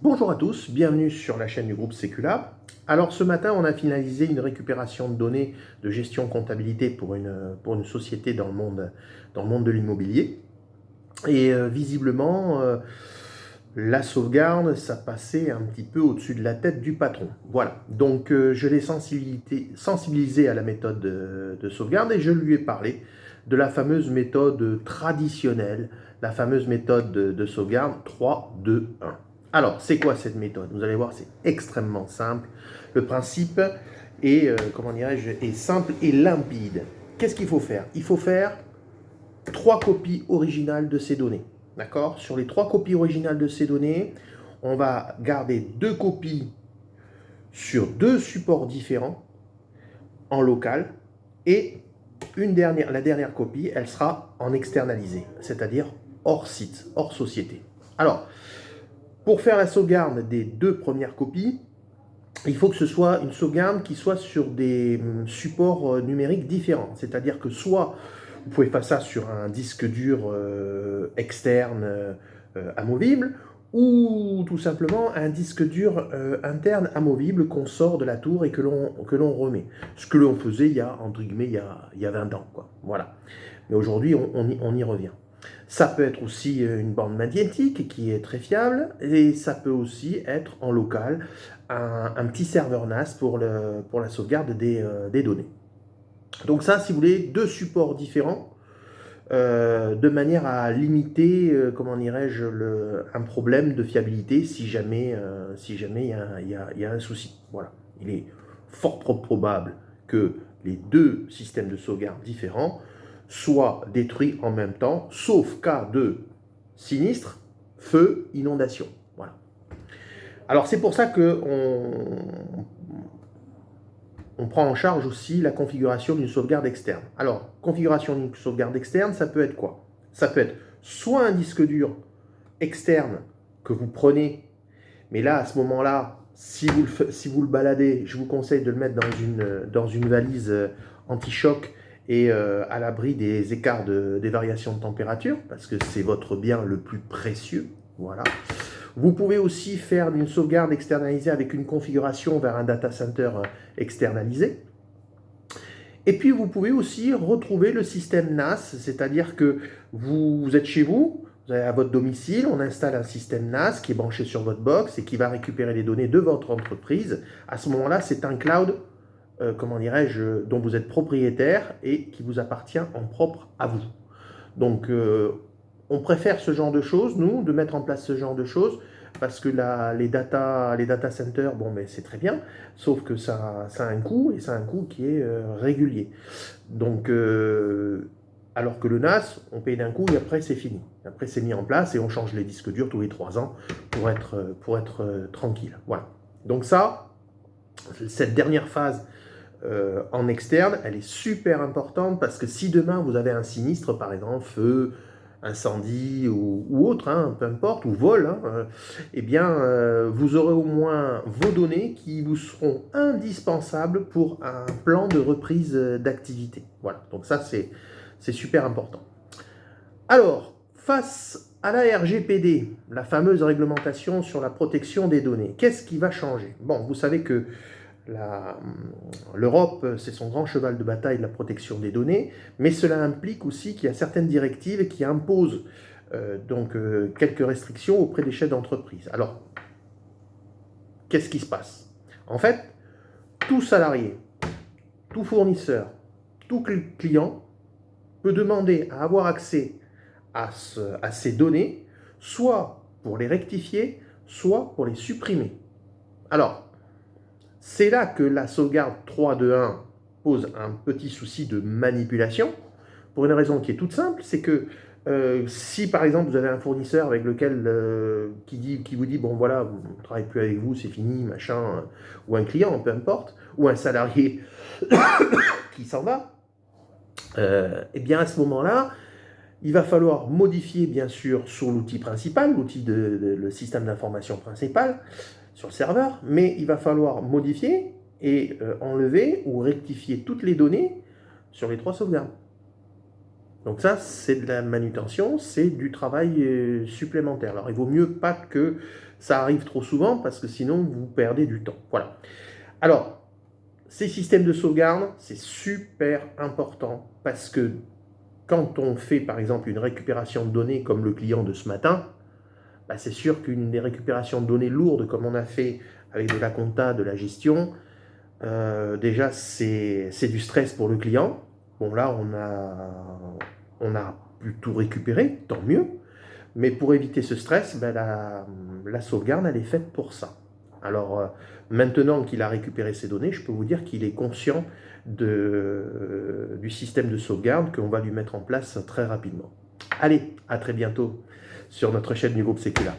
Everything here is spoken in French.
Bonjour à tous, bienvenue sur la chaîne du groupe Secula. Alors ce matin, on a finalisé une récupération de données de gestion comptabilité pour une société dans le monde de l'immobilier. Et visiblement, la sauvegarde, ça passait un petit peu au-dessus de la tête du patron. Voilà, donc je l'ai sensibilisé à la méthode de sauvegarde et je lui ai parlé de la fameuse méthode traditionnelle, la fameuse méthode de sauvegarde 3, 2, 1. Alors, c'est quoi cette méthode? Vous allez voir, c'est extrêmement simple. Le principe est, est simple et limpide. Qu'est-ce qu'il faut faire? Il faut faire 3 copies originales de ces données. D'accord? Sur les 3 copies originales de ces données, on va garder 2 copies sur 2 supports différents en local et la dernière copie, elle sera en externalisé, c'est-à-dire hors site, hors société. Alors, pour faire la sauvegarde des 2 premières copies, il faut que ce soit une sauvegarde qui soit sur des supports numériques différents. C'est-à-dire que soit vous pouvez faire ça sur un disque dur externe amovible, ou tout simplement un disque dur interne amovible qu'on sort de la tour et que l'on remet. Ce que l'on faisait il y a, entre guillemets, il y a 20 ans. Quoi. Voilà. Mais aujourd'hui, on y revient. Ça peut être aussi une bande magnétique qui est très fiable et ça peut aussi être en local un petit serveur NAS pour la sauvegarde des données. Donc ça, si vous voulez, 2 supports différents de manière à limiter, comment dirais-je, un problème de fiabilité si jamais il y a un souci. Voilà. Il est fort probable que les 2 systèmes de sauvegarde différents soient détruits en même temps, sauf cas de sinistre, feu, inondation. Voilà. Alors c'est pour ça que on prend en charge aussi la configuration d'une sauvegarde externe. Alors, configuration d'une sauvegarde externe, ça peut être quoi? Ça peut être soit un disque dur externe que vous prenez, mais là, à ce moment-là, si vous le baladez, je vous conseille de le mettre dans une valise anti-choc et à l'abri des écarts des variations de température, parce que c'est votre bien le plus précieux. Voilà. Vous pouvez aussi faire une sauvegarde externalisée avec une configuration vers un data center externalisé. Et puis vous pouvez aussi retrouver le système NAS, c'est-à-dire que vous êtes chez vous, vous avez à votre domicile, on installe un système NAS qui est branché sur votre box et qui va récupérer les données de votre entreprise. À ce moment-là, c'est un cloud, dont vous êtes propriétaire et qui vous appartient en propre à vous. Donc, on préfère ce genre de choses, nous, de mettre en place ce genre de choses, parce que les data centers, bon, mais c'est très bien, sauf que ça a un coût, et ça a un coût qui est régulier. Donc, alors que le NAS, on paye d'un coup et après c'est fini. Après c'est mis en place et on change les disques durs tous les 3 ans pour être tranquille. Voilà. Donc ça, cette dernière phase en externe, elle est super importante parce que si demain vous avez un sinistre, par exemple, feu, incendie ou autre, hein, peu importe, ou vol, hein, eh bien, vous aurez au moins vos données qui vous seront indispensables pour un plan de reprise d'activité. Voilà, donc ça, c'est super important. Alors, face à la RGPD, la fameuse réglementation sur la protection des données, qu'est-ce qui va changer? Bon, vous savez que l'Europe, c'est son grand cheval de bataille de la protection des données, mais cela implique aussi qu'il y a certaines directives qui imposent quelques restrictions auprès des chefs d'entreprise. Alors, qu'est-ce qui se passe? En fait, tout salarié, tout fournisseur, tout client peut demander à avoir accès à ces données, soit pour les rectifier, soit pour les supprimer. Alors, c'est là que la sauvegarde 3.2.1 pose un petit souci de manipulation, pour une raison qui est toute simple, c'est que si par exemple vous avez un fournisseur avec lequel qui vous dit bon voilà, on ne travaille plus avec vous, c'est fini, machin, ou un client, peu importe, ou un salarié qui s'en va, et bien à ce moment-là, il va falloir modifier bien sûr sur l'outil principal, le système d'information principal, sur le serveur, mais il va falloir modifier et enlever ou rectifier toutes les données sur les 3 sauvegardes. Donc ça, c'est de la manutention, c'est du travail supplémentaire. Alors il vaut mieux pas que ça arrive trop souvent parce que sinon vous perdez du temps. Voilà. Alors, ces systèmes de sauvegarde, c'est super important parce que quand on fait par exemple une récupération de données comme le client de ce matin, bah, c'est sûr qu'une des récupérations de données lourdes comme on a fait avec de la compta, de la gestion, déjà c'est du stress pour le client. Bon là on a pu tout récupérer, tant mieux. Mais pour éviter ce stress, ben, la sauvegarde, elle est faite pour ça. Alors, maintenant qu'il a récupéré ces données, je peux vous dire qu'il est conscient du système de sauvegarde qu'on va lui mettre en place très rapidement. Allez, à très bientôt sur notre chaîne du groupe Sécula.